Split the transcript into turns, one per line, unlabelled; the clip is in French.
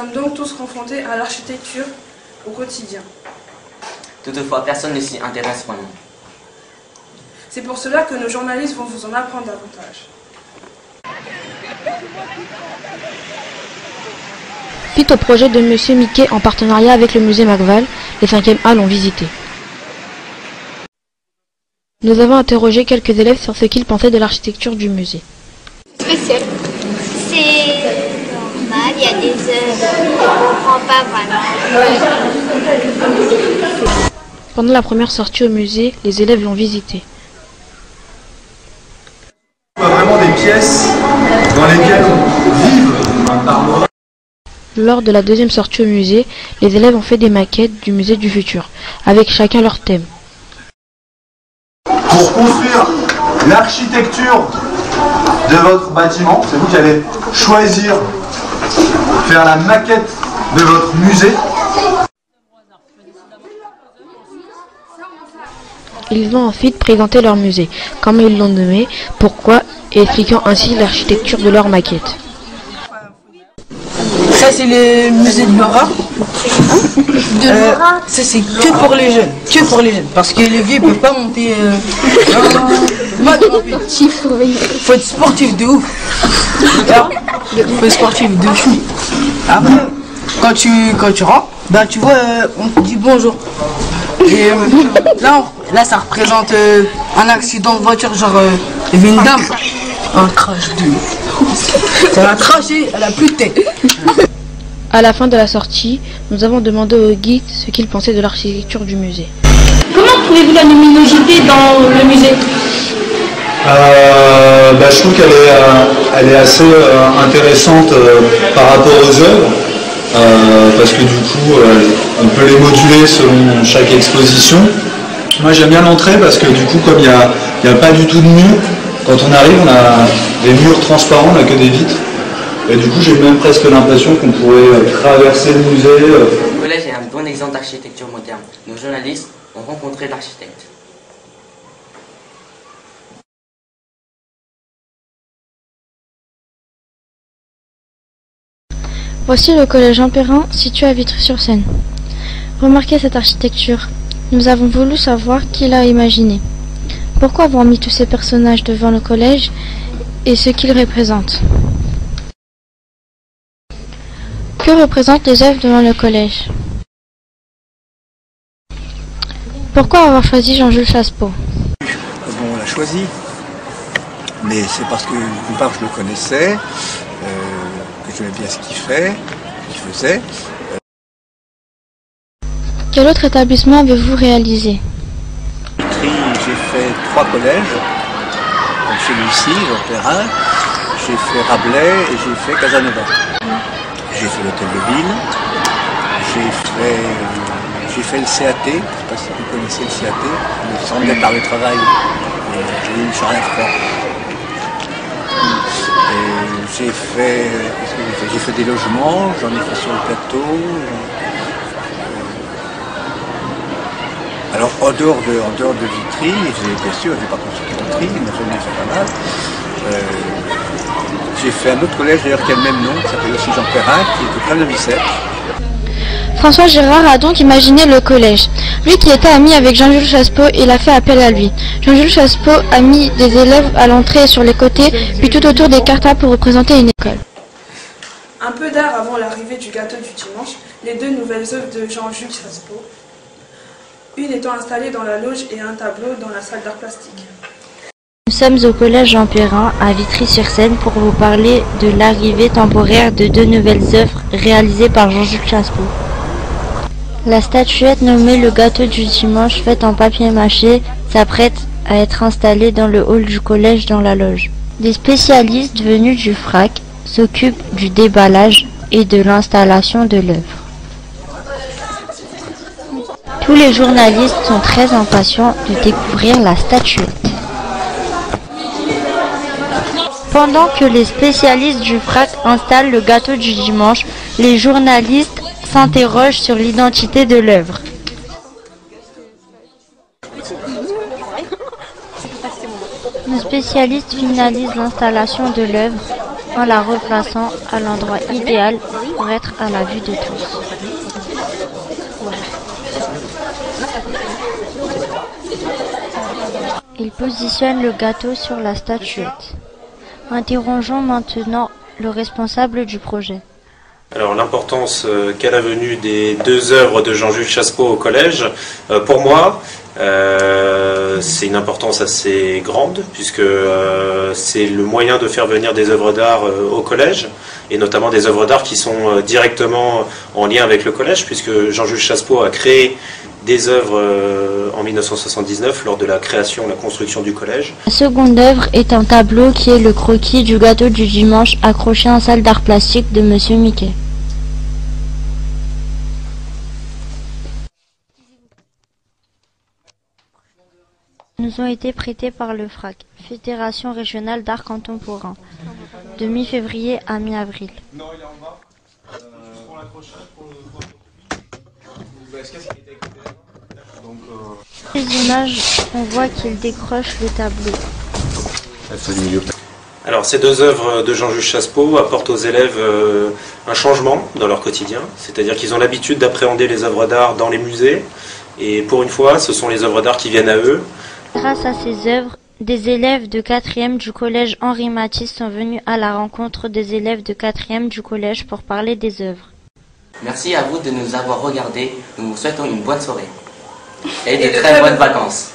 sommes donc tous confrontés à l'architecture au quotidien.
Toutefois, personne ne s'y intéresse vraiment.
C'est pour cela que nos journalistes vont vous en apprendre davantage.
Suite au projet de Monsieur Mickey en partenariat avec le musée Macval, les 5e A l'ont visité. Nous avons interrogé quelques élèves sur ce qu'ils pensaient de l'architecture du musée.
Spécial. C'est normal, il y a des œuvres qu'on ne comprend pas vraiment.
Pendant la première sortie au musée, les élèves l'ont visité.
On voit vraiment des pièces dans lesquelles vivent un arbre.
Lors de la deuxième sortie au musée, les élèves ont fait des maquettes du musée du futur, avec chacun leur thème.
Pour construire l'architecture de votre bâtiment, c'est vous qui allez choisir, faire la maquette de votre musée.
Ils ont ensuite présenté leur musée, comment ils l'ont nommé, pourquoi, et expliquant ainsi l'architecture de leur maquette.
Ça c'est le musée de Laura. Ça c'est que pour les jeunes, parce que les vieux ne peuvent pas monter. Faut être sportif de ouf. Faut être sportif de fou. Après, quand tu rentres, ben tu vois, on te dit bonjour. Et là ça représente un accident de voiture, genre il y avait une dame, un crash de ouf. Ça l'a craché, elle a plus de tête.
À la fin de la sortie, nous avons demandé au guide ce qu'il pensait de l'architecture du musée.
Comment trouvez-vous la luminosité dans le musée?
Je trouve qu'elle est assez intéressante par rapport aux œuvres, parce que du coup, on peut les moduler selon chaque exposition. Moi j'aime bien l'entrée parce que du coup, comme il n'y a pas du tout de mur, quand on arrive, on a des murs transparents, on n'a que des vitres. Et du coup, j'ai même presque l'impression qu'on pourrait traverser le musée.
Le collège est un bon exemple d'architecture moderne. Nos journalistes ont rencontré l'architecte.
Voici le collège Jean Perrin, situé à Vitry-sur-Seine. Remarquez cette architecture. Nous avons voulu savoir qui l'a imaginé. Pourquoi avoir mis tous ces personnages devant le collège et ce qu'ils représentent? Que représentent les œuvres devant le collège? Pourquoi avoir choisi Jean-Jules Chassepeau?
Bon, on l'a choisi, mais c'est parce que d'une part je le connaissais, que j'aimais bien ce qu'il faisait.
Quel autre établissement avez-vous réalisé?
J'ai fait 3 collèges, comme celui-ci, Jean Perrin, j'ai fait Rabelais et j'ai fait Casanova. J'ai fait l'hôtel de ville, j'ai fait le CAT, je ne sais pas si vous connaissez le CAT, le centre d'aide au travail, j'ai eu Charles Froid. J'ai fait des logements, j'en ai fait sur le plateau. Alors en dehors de Vitry, bien sûr, j'ai pas construit Vitry, mais j'en ai fait pas mal. J'ai fait un autre collège d'ailleurs qui a le même nom, qui s'appelle aussi Jean Perrin, qui est au Crème de Bicêtre.
François Gérard a donc imaginé le collège. Lui qui était ami avec Jean-Jules Chassepeau, il a fait appel à lui. Jean-Jules Chassepeau a mis des élèves à l'entrée et sur les côtés, puis tout autour des cartables pour représenter une école.
Un peu d'heure avant l'arrivée du gâteau du dimanche, les 2 nouvelles œuvres de Jean-Jules Chassepeau, une étant installée dans la loge et un tableau dans la salle d'art plastique.
Nous sommes au collège Jean Perrin à Vitry-sur-Seine pour vous parler de l'arrivée temporaire de 2 nouvelles œuvres réalisées par Jean-Jules Chassepeau. La statuette nommée le gâteau du dimanche, faite en papier mâché, s'apprête à être installée dans le hall du collège dans la loge. Des spécialistes venus du FRAC s'occupent du déballage et de l'installation de l'œuvre. Tous les journalistes sont très impatients de découvrir la statuette. Pendant que les spécialistes du FRAC installent le gâteau du dimanche, les journalistes s'interrogent sur l'identité de l'œuvre. Nos spécialistes finalisent l'installation de l'œuvre en la replaçant à l'endroit idéal pour être à la vue de tous. Il positionne le gâteau sur la statuette. Interrogeons maintenant le responsable du projet.
Alors l'importance qu'a la venue des 2 œuvres de Jean-Jules Chassepeau au collège, pour moi, c'est une importance assez grande puisque c'est le moyen de faire venir des œuvres d'art au collège et notamment des œuvres d'art qui sont directement en lien avec le collège puisque Jean-Jules Chassepeau a créé des œuvres en 1979 lors de la création, la construction du collège.
La seconde œuvre est un tableau qui est le croquis du gâteau du dimanche accroché en salle d'art plastique de Monsieur Mickey. Nous ont été prêtés par le FRAC, Fédération Régionale d'Art Contemporain, de mi-février à mi-avril. Ces images, on voit qu'il décroche le tableau.
Alors ces 2 œuvres de Jean-Jules Chassepeau apportent aux élèves un changement dans leur quotidien, c'est-à-dire qu'ils ont l'habitude d'appréhender les œuvres d'art dans les musées et pour une fois ce sont les œuvres d'art qui viennent à eux.
Grâce à ces œuvres, des élèves de 4e du collège Henri Matisse sont venus à la rencontre des élèves de 4e du collège pour parler des œuvres.
Merci à vous de nous avoir regardés. Nous vous souhaitons une bonne soirée et de très bonnes vacances.